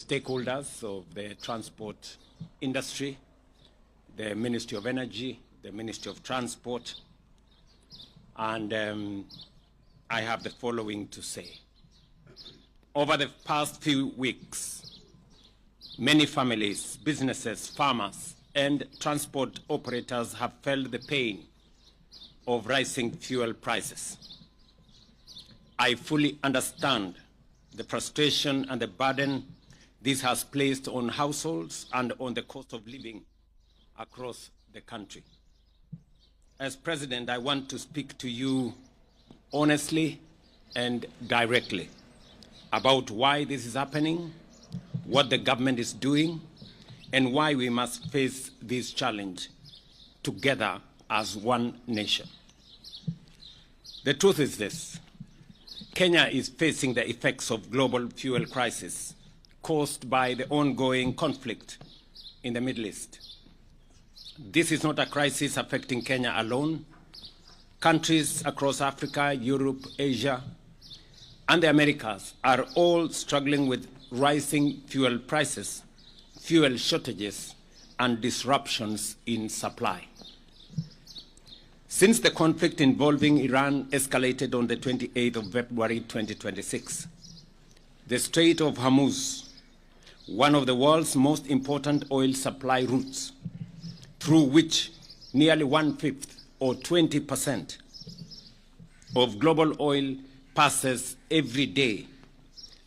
stakeholders of the transport industry, the Ministry of Energy, the Ministry of Transport, and I have the following to say. Over the past few weeks, many families, businesses, farmers, and transport operators have felt the pain of rising fuel prices. I fully understand the frustration and the burden this has placed on households and on the cost of living across the country. As President, I want to speak to you honestly and directly about why this is happening, what the government is doing, and why we must face this challenge together as one nation. The truth is this: Kenya is facing the effects of global fuel crisis caused by the ongoing conflict in the Middle East. This is not a crisis affecting Kenya alone. Countries across Africa, Europe, Asia, and the Americas are all struggling with rising fuel prices, fuel shortages, and disruptions in supply. Since the conflict involving Iran escalated on the 28th of February 2026, the Strait of Hormuz, one of the world's most important oil supply routes, through which nearly 1/5 or 20% of global oil passes every day,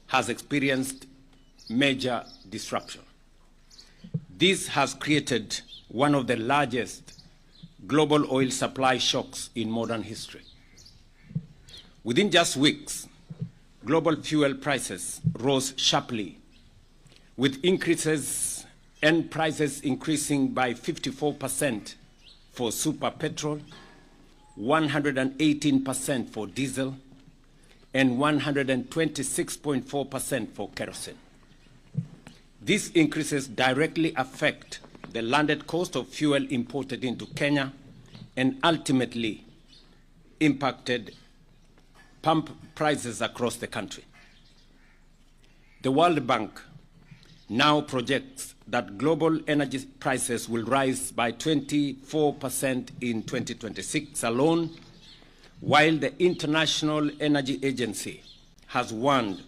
has experienced major disruption. This has created one of the largest global oil supply shocks in modern history. Within just weeks, global fuel prices rose sharply, with increases and prices increasing by 54% for super petrol, 118% for diesel, and 126.4% for kerosene. These increases directly affect the landed cost of fuel imported into Kenya and ultimately impacted pump prices across the country. The World Bank now projects that global energy prices will rise by 24% in 2026 alone, while the International Energy Agency has warned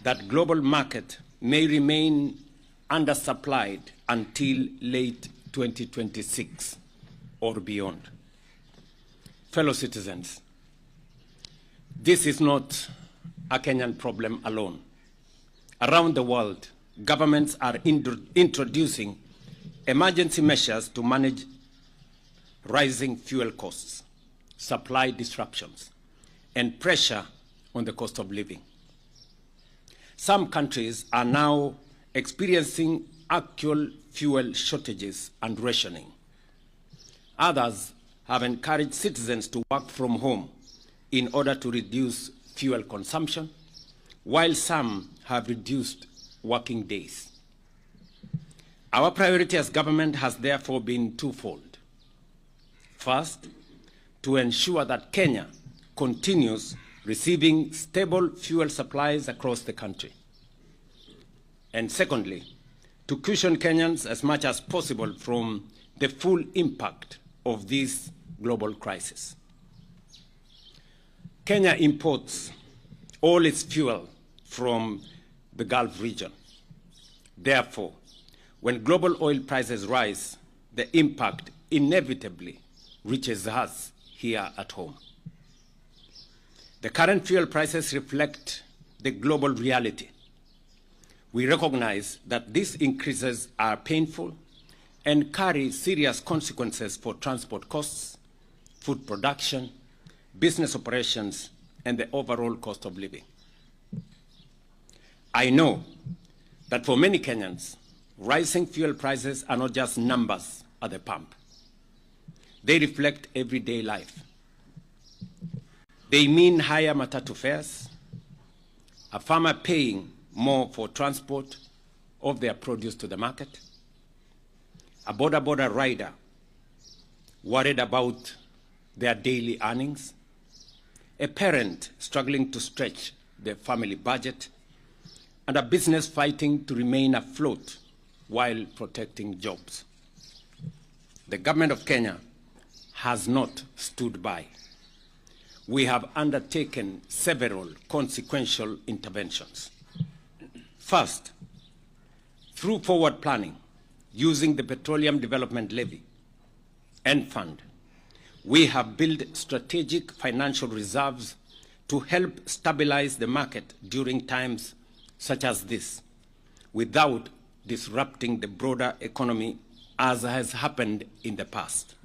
that global market may remain undersupplied until late 2026 or beyond. Fellow citizens, this is not a Kenyan problem alone. Around the world, governments are introducing emergency measures to manage rising fuel costs, supply disruptions, and pressure on the cost of living. Some countries are now experiencing actual fuel shortages and rationing. Others have encouraged citizens to work from home in order to reduce fuel consumption, while some have reduced working days. Our priority as government has therefore been twofold. First, to ensure that Kenya continues receiving stable fuel supplies across the country. And secondly, to cushion Kenyans as much as possible from the full impact of this global crisis. Kenya imports all its fuel from the Gulf region. Therefore, when global oil prices rise, the impact inevitably reaches us here at home. The current fuel prices reflect the global reality. We recognize that these increases are painful and carry serious consequences for transport costs, food production, business operations, and the overall cost of living. I know that for many Kenyans, rising fuel prices are not just numbers at the pump. They reflect everyday life. They mean higher matatu fares, a farmer paying more for transport of their produce to the market, a border rider worried about their daily earnings, a parent struggling to stretch their family budget, and a business fighting to remain afloat while protecting jobs. The government of Kenya has not stood by. We have undertaken several consequential interventions. First, through forward planning, using the Petroleum Development Levy and Fund, we have built strategic financial reserves to help stabilize the market during times such as this, without disrupting the broader economy as has happened in the past.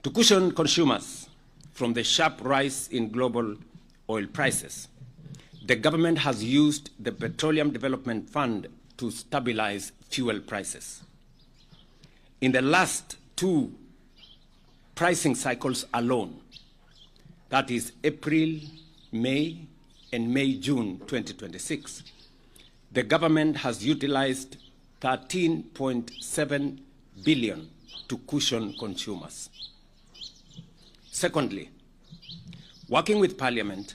To cushion consumers from the sharp rise in global oil prices, the government has used the Petroleum Development Fund to stabilize fuel prices. In the last two pricing cycles alone, that is April, May, and May-June 2026, the government has utilized 13.7 billion to cushion consumers. Secondly, working with Parliament,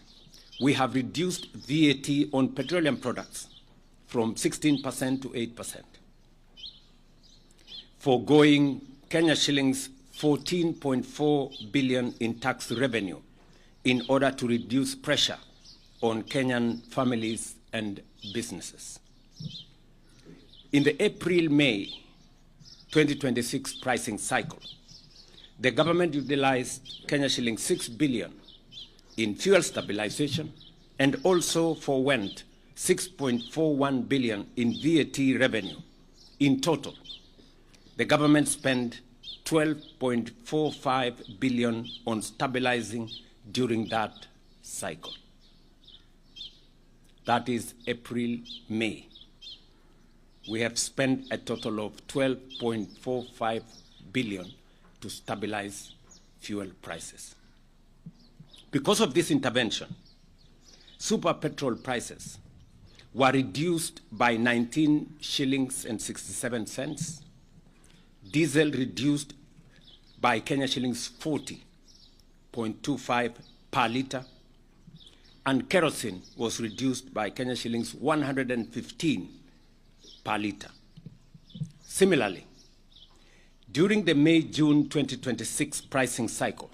we have reduced VAT on petroleum products from 16% to 8%, foregoing Kenya shillings 14.4 billion in tax revenue in order to reduce pressure on Kenyan families and businesses. In the April-May 2026 pricing cycle, the government utilized Kenya shilling 6 billion in fuel stabilization and also forwent 6.41 billion in VAT revenue. In total, the government spent 12.45 billion on stabilizing during that cycle. That is April-May. We have spent a total of 12.45 billion to stabilize fuel prices. Because of this intervention, super petrol prices were reduced by 19 shillings and 67 cents, diesel reduced by Kenya shillings 40.25 per litre, and kerosene was reduced by Kenya shillings 115 per litre. Similarly, during the May-June 2026 pricing cycle,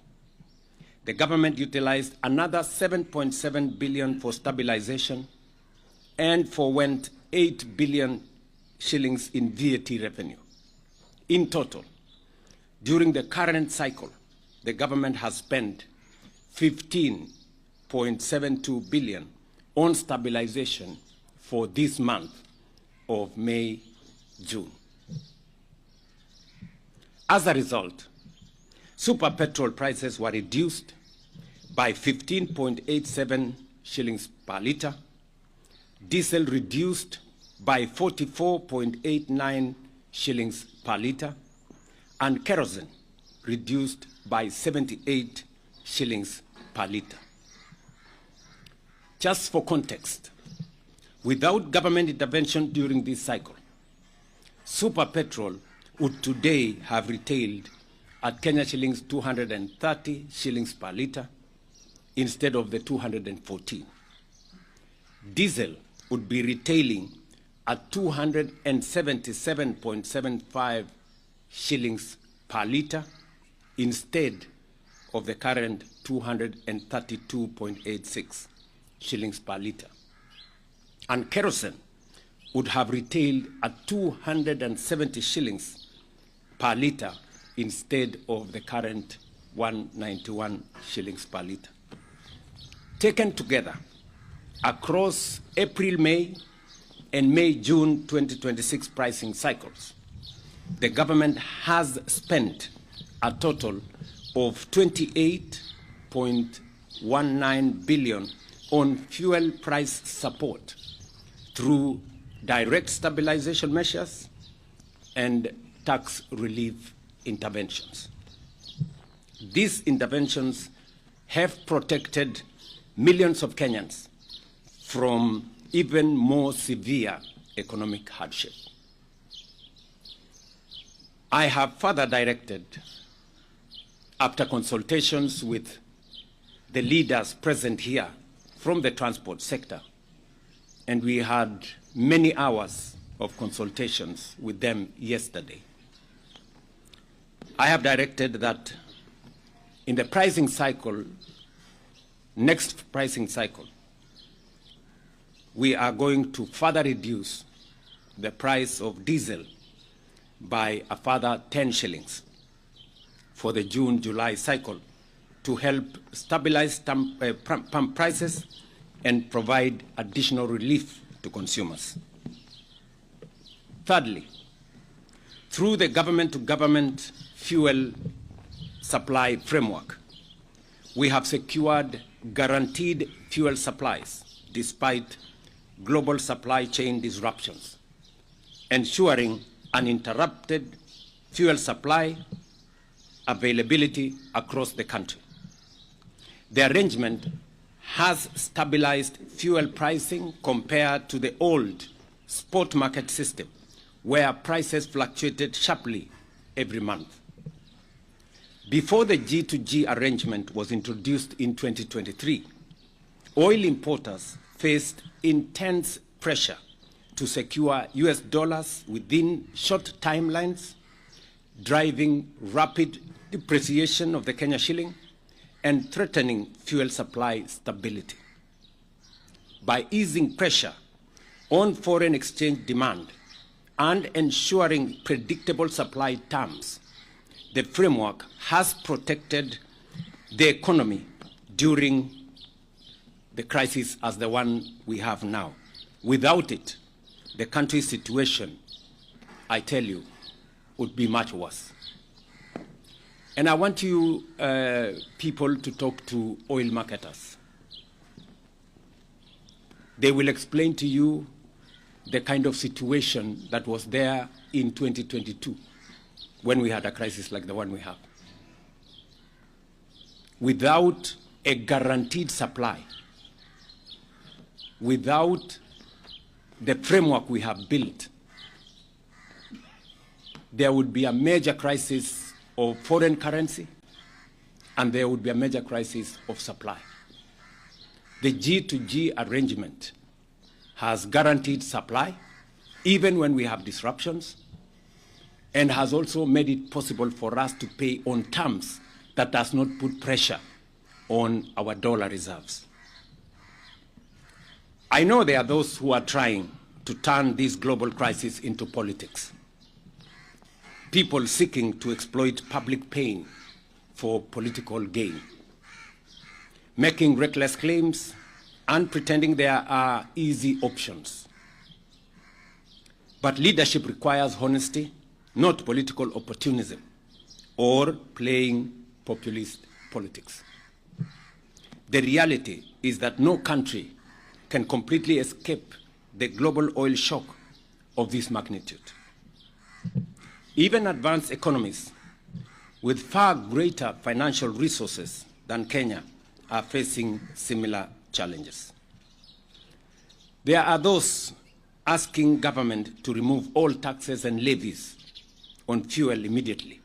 the government utilized another 7.7 billion for stabilization and forwent 8 billion shillings in VAT revenue. In total, during the current cycle, the government has spent 15.72 billion on stabilization for this month of May-June. As a result, super petrol prices were reduced by 15.87 shillings per litre, diesel reduced by 44.89 shillings per litre, and kerosene reduced by 78 shillings per litre. Just for context, without government intervention during this cycle, super petrol would today have retailed at Kenya shillings 230 shillings per litre instead of the 214. Diesel would be retailing at 277.75 shillings per litre instead of the current 232.86 shillings per litre. And kerosene would have retailed at 270 shillings per litre instead of the current 191 shillings per litre. Taken together, across April, May, and May-June 2026 pricing cycles, the government has spent a total of 28.19 billion on fuel price support through direct stabilization measures and tax relief interventions. These interventions have protected millions of Kenyans from even more severe economic hardship. I have further directed, after consultations with the leaders present here from the transport sector, and we had many hours of consultations with them yesterday. I have directed that in the pricing cycle, next pricing cycle, we are going to further reduce the price of diesel by a further 10 shillings for the June-July cycle to help stabilize pump prices and provide additional relief to consumers. Thirdly, through the government-to-government fuel supply framework, we have secured guaranteed fuel supplies despite global supply chain disruptions, ensuring uninterrupted fuel supply availability across the country. The arrangement has stabilized fuel pricing compared to the old spot market system, where prices fluctuated sharply every month. Before the G2G arrangement was introduced in 2023, oil importers faced intense pressure to secure US dollars within short timelines, driving rapid depreciation of the Kenya shilling and threatening fuel supply stability. By easing pressure on foreign exchange demand and ensuring predictable supply terms, the framework has protected the economy during the crisis as the one we have now. Without it, the country's situation, I tell you, would be much worse. And I want you people to talk to oil marketers. They will explain to you the kind of situation that was there in 2022 when we had a crisis like the one we have. Without a guaranteed supply, without the framework we have built, there would be a major crisis of foreign currency, and there would be a major crisis of supply. The G2G arrangement has guaranteed supply, even when we have disruptions, and has also made it possible for us to pay on terms that does not put pressure on our dollar reserves. I know there are those who are trying to turn this global crisis into politics. People seeking to exploit public pain for political gain, making reckless claims and pretending there are easy options. But leadership requires honesty, not political opportunism or playing populist politics. The reality is that no country can completely escape the global oil shock of this magnitude. Even advanced economies with far greater financial resources than Kenya are facing similar challenges. There are those asking government to remove all taxes and levies on fuel immediately.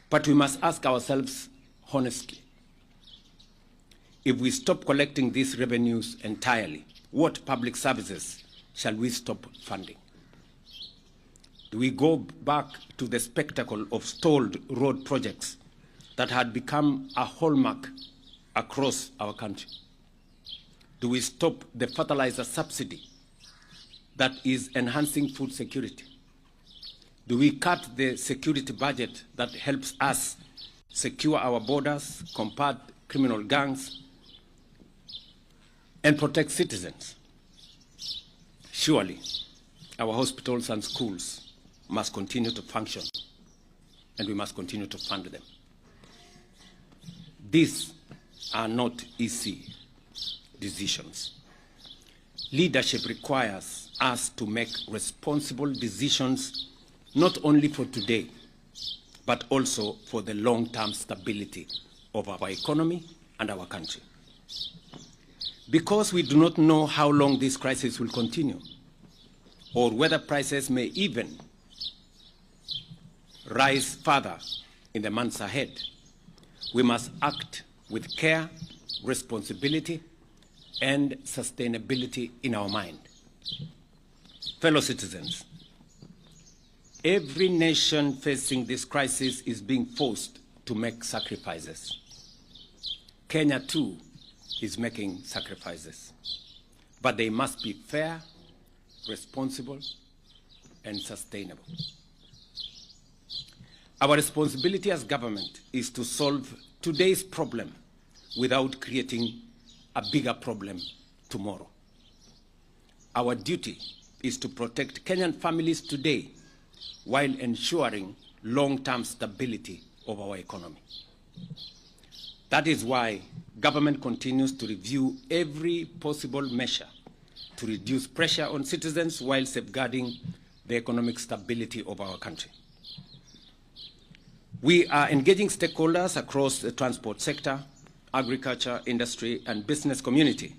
But we must ask ourselves honestly, if we stop collecting these revenues entirely, what public services shall we stop funding? Do we go back to the spectacle of stalled road projects that had become a hallmark across our country? Do we stop the fertilizer subsidy that is enhancing food security? Do we cut the security budget that helps us secure our borders, combat criminal gangs, and protect citizens? Surely, our hospitals and schools must continue to function, and we must continue to fund them. These are not easy decisions. Leadership requires us to make responsible decisions not only for today, but also for the long-term stability of our economy and our country. Because we do not know how long this crisis will continue, or whether prices may even rise further in the months ahead, we must act with care, responsibility, and sustainability in our mind. Fellow citizens, every nation facing this crisis is being forced to make sacrifices. Kenya too is making sacrifices, but they must be fair, responsible, and sustainable. Our responsibility as government is to solve today's problem without creating a bigger problem tomorrow. Our duty is to protect Kenyan families today while ensuring long-term stability of our economy. That is why government continues to review every possible measure to reduce pressure on citizens while safeguarding the economic stability of our country. We are engaging stakeholders across the transport sector, agriculture, industry, and business community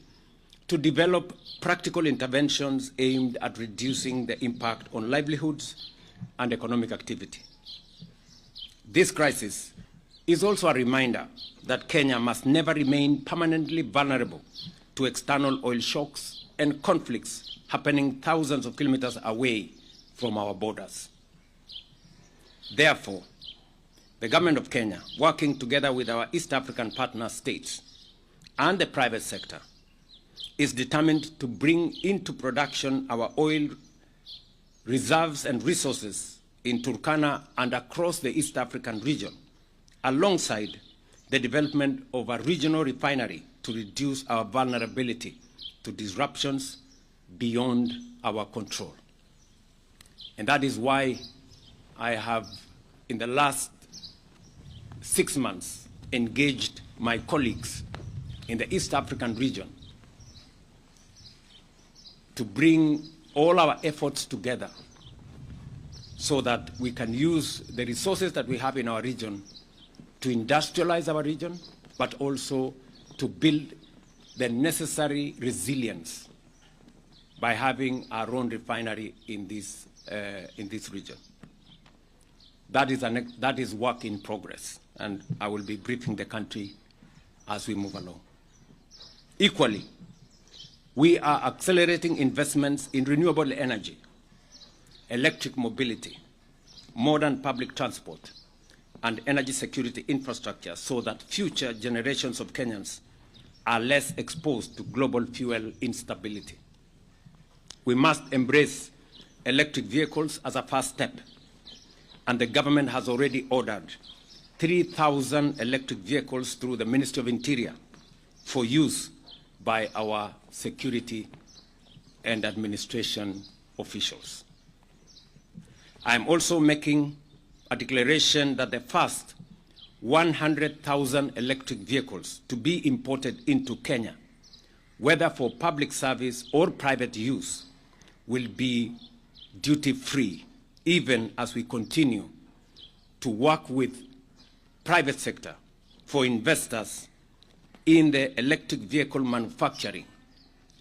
to develop practical interventions aimed at reducing the impact on livelihoods and economic activity. This crisis is also a reminder that Kenya must never remain permanently vulnerable to external oil shocks and conflicts happening thousands of kilometers away from our borders. Therefore, the Government of Kenya, working together with our East African partner states and the private sector, is determined to bring into production our oil reserves and resources in Turkana and across the East African region, alongside the development of a regional refinery to reduce our vulnerability to disruptions beyond our control. And that is why I have, in the last 6 months, engaged my colleagues in the East African region to bring all our efforts together so that we can use the resources that we have in our region to industrialize our region, but also to build the necessary resilience by having our own refinery in this region. That is work in progress, and I will be briefing the country as we move along. Equally, we are accelerating investments in renewable energy, electric mobility, modern public transport, and energy security infrastructure so that future generations of Kenyans are less exposed to global fuel instability. We must embrace electric vehicles as a first step, and the government has already ordered 3,000 electric vehicles through the Ministry of Interior for use by our security and administration officials. I am also making a declaration that the first 100,000 electric vehicles to be imported into Kenya, whether for public service or private use, will be duty-free, even as we continue to work with private sector for investors in the electric vehicle manufacturing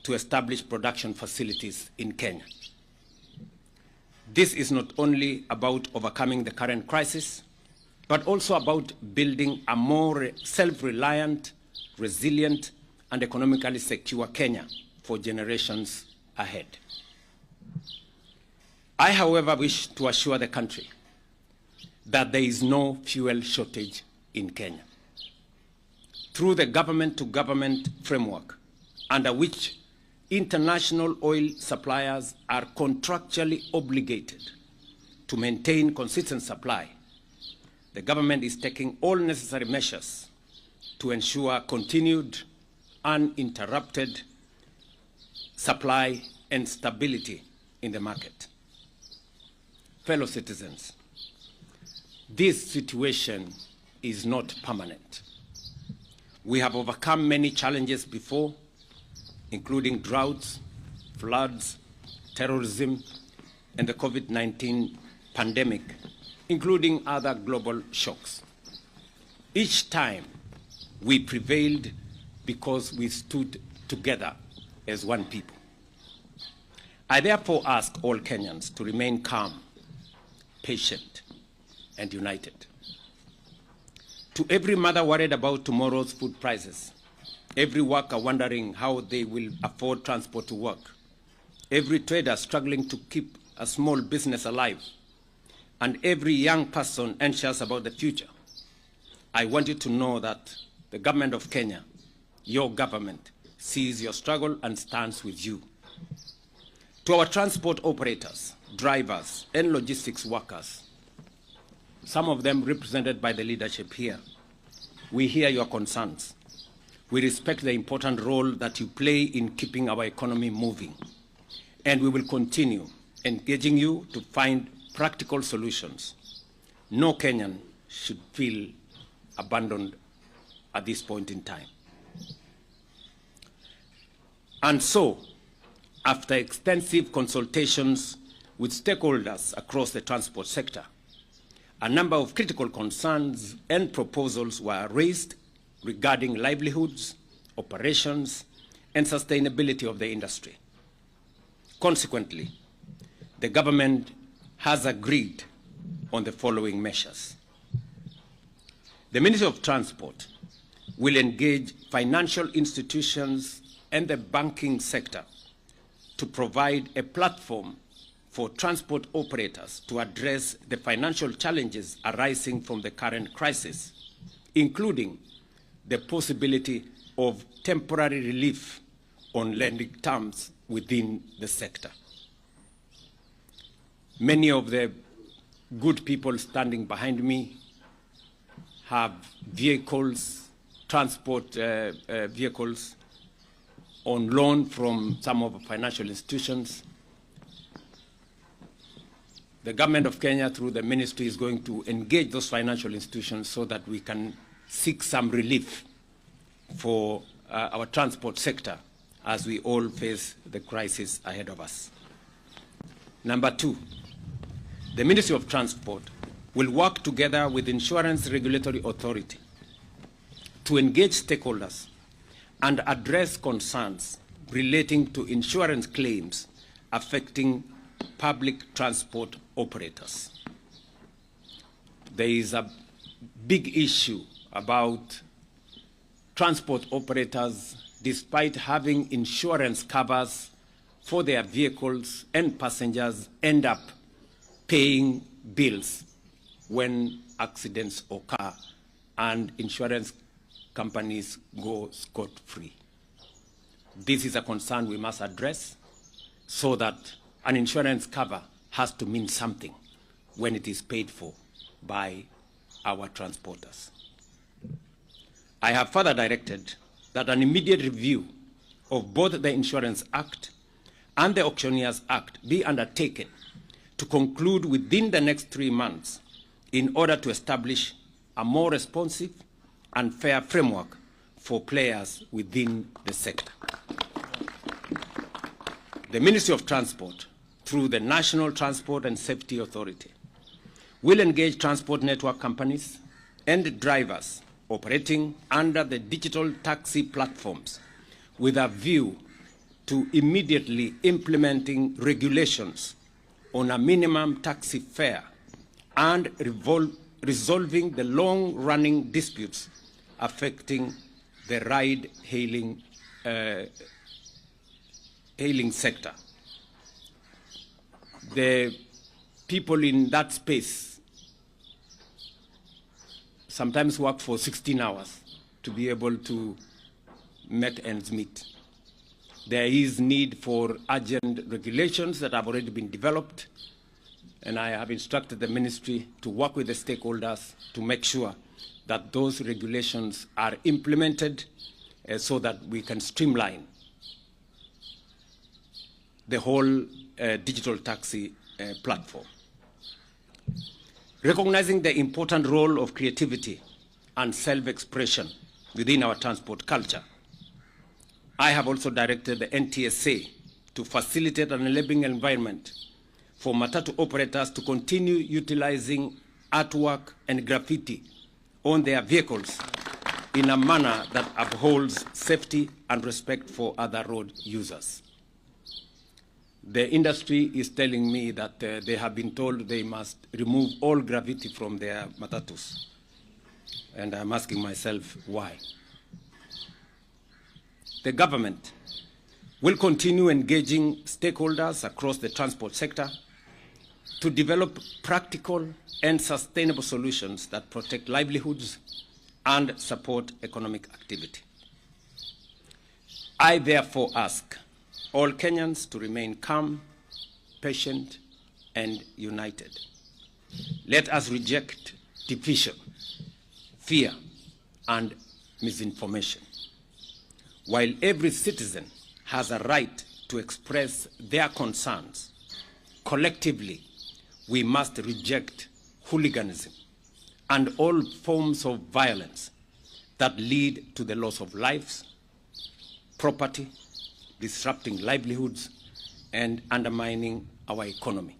to establish production facilities in Kenya. This is not only about overcoming the current crisis, but also about building a more self-reliant, resilient, and economically secure Kenya for generations ahead. I, however, wish to assure the country that there is no fuel shortage in Kenya. Through the government-to-government framework, under which international oil suppliers are contractually obligated to maintain consistent supply, the government is taking all necessary measures to ensure continued, uninterrupted supply and stability in the market. Fellow citizens, this situation is not permanent. We have overcome many challenges before, including droughts, floods, terrorism, and the COVID-19 pandemic, including other global shocks. Each time, we prevailed because we stood together as one people. I therefore ask all Kenyans to remain calm, patient, and united. To every mother worried about tomorrow's food prices, every worker wondering how they will afford transport to work, every trader struggling to keep a small business alive, and every young person anxious about the future, I want you to know that the government of Kenya, your government, sees your struggle and stands with you. To our transport operators, drivers, and logistics workers, some of them represented by the leadership here, we hear your concerns. We respect the important role that you play in keeping our economy moving, and we will continue engaging you to find practical solutions. No Kenyan should feel abandoned at this point in time. And so, after extensive consultations with stakeholders across the transport sector, a number of critical concerns and proposals were raised regarding livelihoods, operations, and sustainability of the industry. Consequently, the government has agreed on the following measures. The Ministry of Transport will engage financial institutions and the banking sector to provide a platform for transport operators to address the financial challenges arising from the current crisis, including the possibility of temporary relief on lending terms within the sector. Many of the good people standing behind me have vehicles, transport vehicles on loan from some of the financial institutions. The government of Kenya, through the ministry, is going to engage those financial institutions so that we can seek some relief for our transport sector as we all face the crisis ahead of us. Number two, the Ministry of Transport will work together with Insurance Regulatory Authority to engage stakeholders and address concerns relating to insurance claims affecting public transport operators. There is a big issue about transport operators, despite having insurance covers for their vehicles and passengers, end up paying bills when accidents occur and insurance companies go scot-free. This is a concern we must address so that an insurance cover has to mean something when it is paid for by our transporters. I have further directed that an immediate review of both the Insurance Act and the Auctioneers Act be undertaken to conclude within the next 3 months in order to establish a more responsive and fair framework for players within the sector. The Ministry of Transport, through the National Transport and Safety Authority, will engage transport network companies and drivers operating under the digital taxi platforms with a view to immediately implementing regulations on a minimum taxi fare and resolving the long-running disputes affecting the ride-hailing sector. The people in that space sometimes work for 16 hours to be able to make ends meet. There is need for urgent regulations that have already been developed, and I have instructed the ministry to work with the stakeholders to make sure that those regulations are implemented so that we can streamline the whole digital taxi platform. Recognizing the important role of creativity and self-expression within our transport culture, I have also directed the NTSA to facilitate an enabling environment for matatu operators to continue utilizing artwork and graffiti on their vehicles in a manner that upholds safety and respect for other road users. The industry is telling me that they have been told they must remove all graffiti from their matatus. And I'm asking myself why. the government will continue engaging stakeholders across the transport sector to develop practical and sustainable solutions that protect livelihoods and support economic activity. I therefore ask all Kenyans to remain calm, patient, and united. Let us reject division, fear, and misinformation. While every citizen has a right to express their concerns, collectively, we must reject hooliganism and all forms of violence that lead to the loss of lives, property, disrupting livelihoods, and undermining our economy.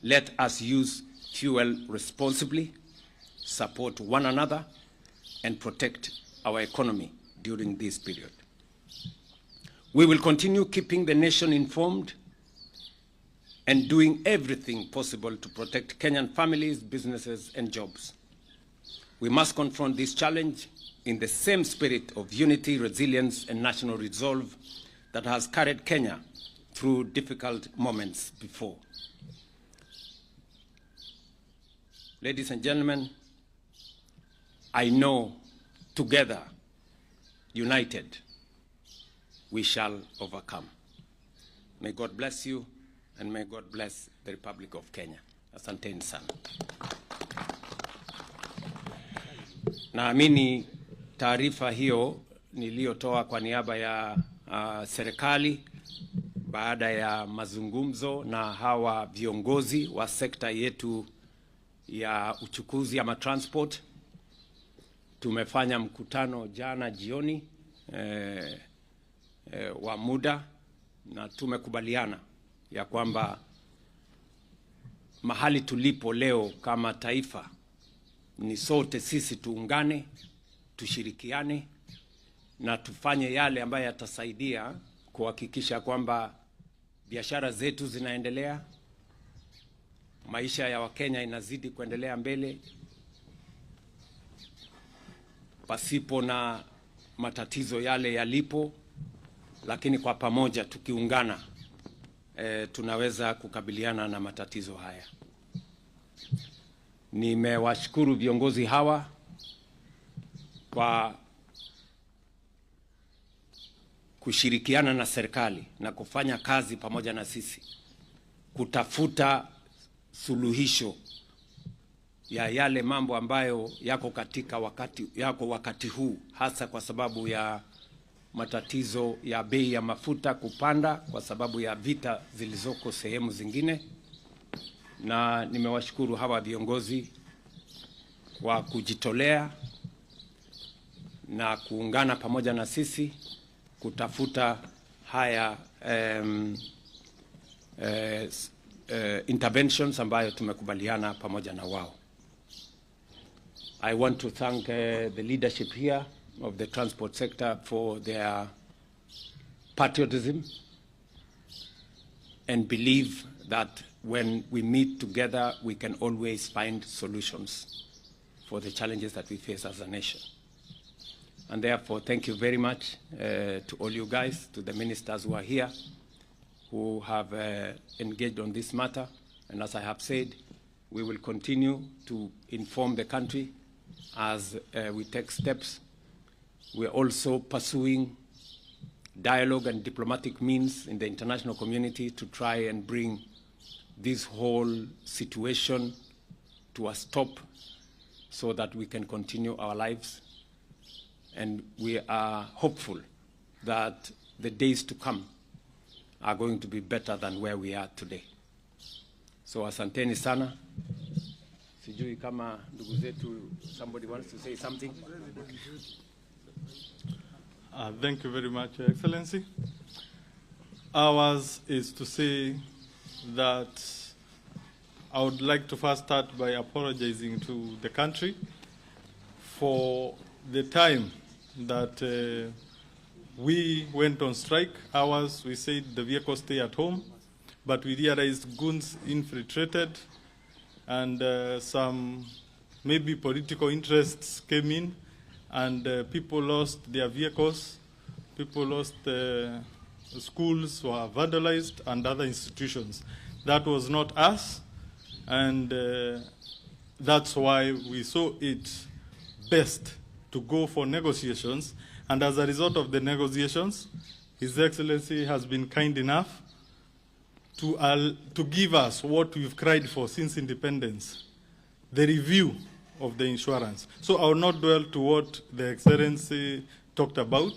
Let us use fuel responsibly, support one another, and protect our economy during this period. We will continue keeping the nation informed and doing everything possible to protect Kenyan families, businesses, and jobs. We must confront this challenge in the same spirit of unity, resilience, and national resolve that has carried Kenya through difficult moments before. Ladies and gentlemen, I know together, united, we shall overcome. May God bless you, and may God bless the Republic of Kenya. Asanteni sana. Naamini taarifa hiyo niliyotoa kwa niaba ya serikali baada ya mazungumzo na hawa viongozi wa sekta yetu ya uchukuzi ama transport. Tumefanya mkutano jana jioni wa muda, na tumekubaliana ya kwamba mahali tulipo leo kama taifa ni sote sisi tuungane, tushirikiane na tufanye yale ambayo yatasaidia kuhakikisha kwamba biashara zetu zinaendelea, maisha ya Wakenya inazidi kuendelea mbele pasipo na matatizo yale yalipo, lakini kwa pamoja tukiungana tunaweza kukabiliana na matatizo haya. Nimewashukuru viongozi hawa kwa kushirikiana na serikali na kufanya kazi pamoja na sisi kutafuta suluhisho ya yale mambo ambayo yako wakati huu, hasa kwa sababu ya matatizo ya bei ya mafuta kupanda kwa sababu ya vita zilizoko sehemu zingine. Na nimewashukuru hawa viongozi kwa kujitolea na kuungana pamoja na sisi kutafuta haya interventions ambayo tumekubaliana pamoja na wao. I want to thank the leadership here of the transport sector for their patriotism and believe that when we meet together, we can always find solutions for the challenges that we face as a nation. And therefore, thank you very much to all you guys, to the ministers who are here, who have engaged on this matter. And as I have said, we will continue to inform the country as we take steps. We are also pursuing dialogue and diplomatic means in the international community to try and bring this whole situation to a stop so that we can continue our lives. And we are hopeful that the days to come are going to be better than where we are today. So asanteni sana. Sijui kama ndugu zetu, somebody wants to say something? Thank you very much, Your Excellency. Ours is to say that I would like to first start by apologizing to the country for the time that we went on strike. Ours, we said the vehicles stay at home, but we realized goons infiltrated and some maybe political interests came in and people lost their vehicles People lost schools were vandalized and other institutions. That was not us, and that's why we saw it best to go for negotiations. And as a result of the negotiations, His Excellency has been kind enough to give us what we've cried for since independence, the review of the insurance. So I will not dwell to what the Excellency talked about.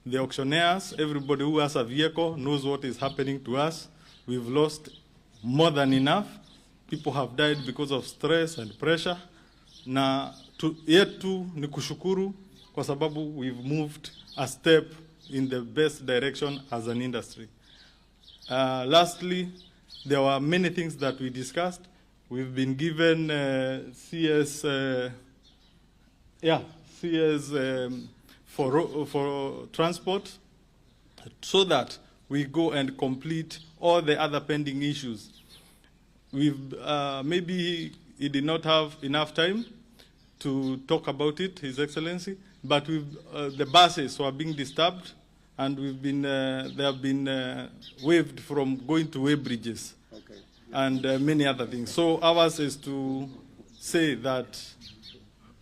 The auctioneers, everybody who has a vehicle knows what is happening to us. We've lost more than enough. People have died because of stress and pressure. Na yetu ni kushukuru kwa sababu we've moved a step in the best direction as an industry. Lastly, there were many things that we discussed. We've been given CS for transport so that we go and complete all the other pending issues. We've maybe he did not have enough time to talk about it, His Excellency, but the buses were being disturbed, and they have been waived from going to way bridges, okay, and many other things. So ours is to say that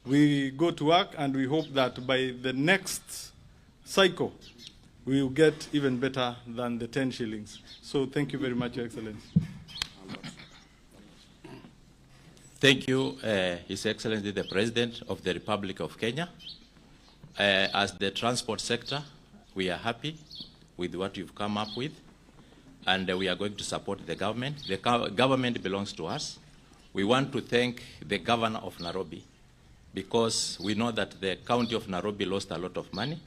we go to work, and we hope that by the next cycle, we will get even better than the 10 shillings. So thank you very much, Your Excellency. Thank you, His Excellency, the President of the Republic of Kenya. As the transport sector, we are happy with what you've come up with, and we are going to support the government. The government belongs to us. We want to thank the governor of Nairobi, because we know that the county of Nairobi lost a lot of money,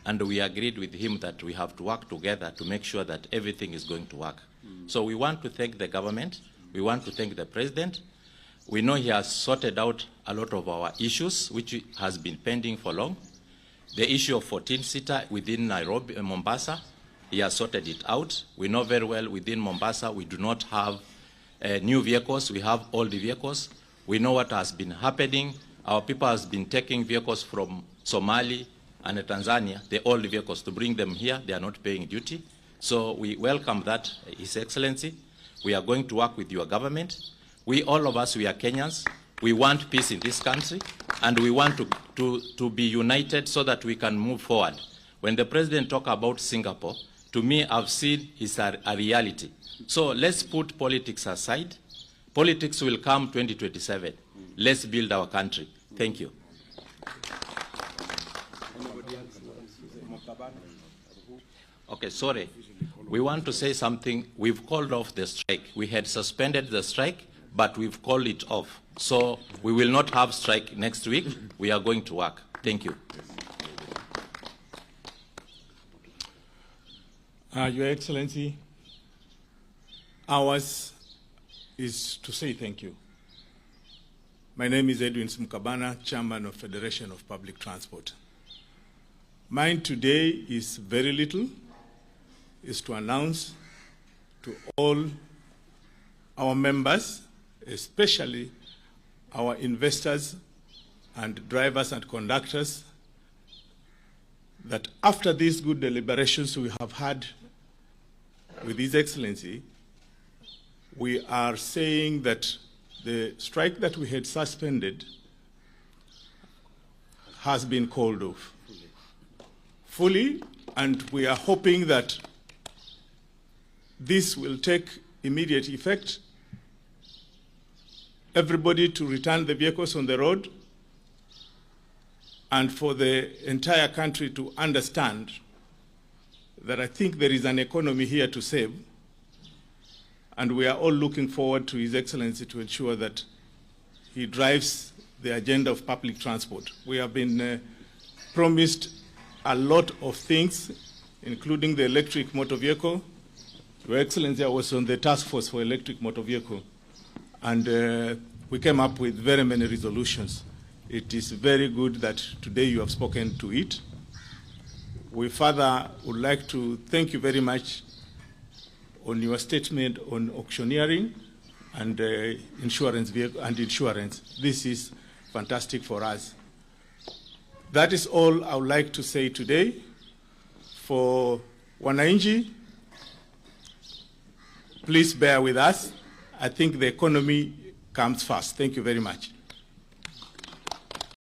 and we agreed with him that we have to work together to make sure that everything is going to work. So we want to thank the government. We want to thank the president. We know he has sorted out a lot of our issues, which has been pending for long. The issue of 14-seater within Nairobi and Mombasa, he has sorted it out. We know very well within Mombasa we do not have new vehicles, we have old vehicles. We know what has been happening. Our people has been taking vehicles from Somali and Tanzania, the old vehicles, to bring them here. They are not paying duty. So we welcome that, His Excellency. We are going to work with your government. We, all of us, we are Kenyans. We want peace in this country, and we want to be united so that we can move forward. When the president talked about Singapore, to me, I've seen it's a reality. So let's put politics aside. Politics will come 2027. Let's build our country. Thank you. Okay, sorry. We want to say something. We've called off the strike. We had suspended the strike, but we've called it off. So we will not have strike next week. We are going to work. Thank you. Your Excellency, ours is to say thank you. My name is Edwin Smukabana, Chairman of Federation of Public Transport. Mine today is very little, is to announce to all our members, especially our investors and drivers and conductors, that after these good deliberations we have had with His Excellency, we are saying that the strike that we had suspended has been called off fully, and we are hoping that this will take immediate effect. Everybody to return the vehicles on the road, and for the entire country to understand that I think there is an economy here to save, and we are all looking forward to His Excellency to ensure that he drives the agenda of public transport. We have been promised a lot of things, including the electric motor vehicle. Your Excellency, I was on the task force for electric motor vehicle, and we came up with very many resolutions. It is very good that today you have spoken to it. We further would like to thank you very much on your statement on auctioneering and insurance. This is fantastic for us. That is all I would like to say today. For wananchi, please bear with us. I think the economy comes first. Thank you very much.